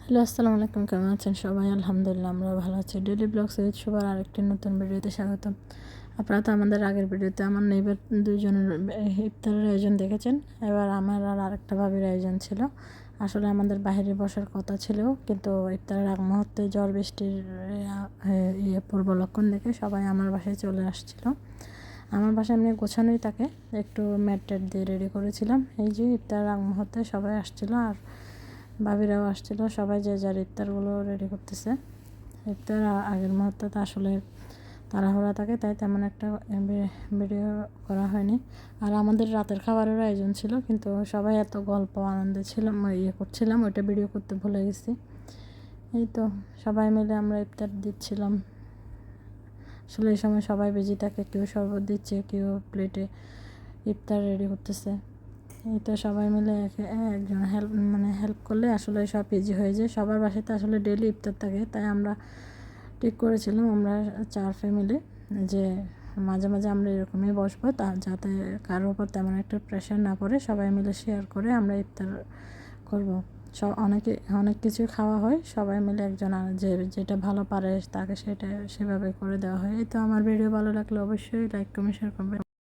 Hello, আসসালামু আলাইকুম। কেমন আছেন সবাই? আলহামদুলিল্লাহ, আমরা ভালো আছি। ডেইলি ব্লগস উইথ সবার আরেকটি নতুন ভিডিওতে স্বাগতম। আপনারা তো আমাদের আগের ভিডিওতে আমার নেইবার দুইজনের ইফতারের আয়োজন দেখেছেন। এবার আমার আর আরেকটা ভাবির আয়োজন ছিল। আসলে আমাদের বাইরে বসার কথা ছিল, কিন্তু ইফতারের আগ মুহূর্তে ঝড় বৃষ্টির পূর্ব লক্ষণ দেখে সবাই আমার বাসায় চলে আসছিল। আমার বাসায় এমনি গোছানোই থাকে, একটু ম্যাট ট্যাট দিয়ে রেডি করেছিলাম। এই যে ইফতারের আগ মুহূর্তে সবাই আসছিল, আর ভাবিরাও আসছিল। সবাই যে যার ইফতারগুলো রেডি করতেছে। ইফতার আগের মুহূর্তে তো আসলে তাড়াহুড়া থাকে, তাই তেমন একটা ভিডিও করা হয়নি। আর আমাদের রাতের খাবারের আয়োজন ছিল, কিন্তু সবাই এত গল্প আনন্দে ছিলাম, করছিলাম, ওইটা ভিডিও করতে ভুলে গেছি। এই তো সবাই মিলে আমরা ইফতার দিচ্ছিলাম। আসলে এই সময় সবাই বিজি থাকে, কেউ শরবত দিচ্ছে, কেউ প্লেটে ইফতার রেডি করতেছে। এই তো সবাই মিলে একজন হেল্প করলে আসলে সব ইজি হয়ে যায়। সবার বাসাতে আসলে ডেলি ইফতার থাকে, তাই আমরা ঠিক করেছিলাম আমরা 4 ফ্যামিলি যে মাঝে মাঝে আমরা এরকমই বসবো, যাতে কারোর উপর তেমন একটা প্রেশার না পড়ে। সবাই মিলে শেয়ার করে আমরা ইফতার করব। অনেক কিছু খাওয়া হয়, সবাই মিলে একজন যেটা ভালো পারে তাকে সেটা সেভাবে করে দেওয়া হয়। এই তো আমার ভিডিও ভালো লাগলে অবশ্যই লাইক কমেন্ট শেয়ার করবেন।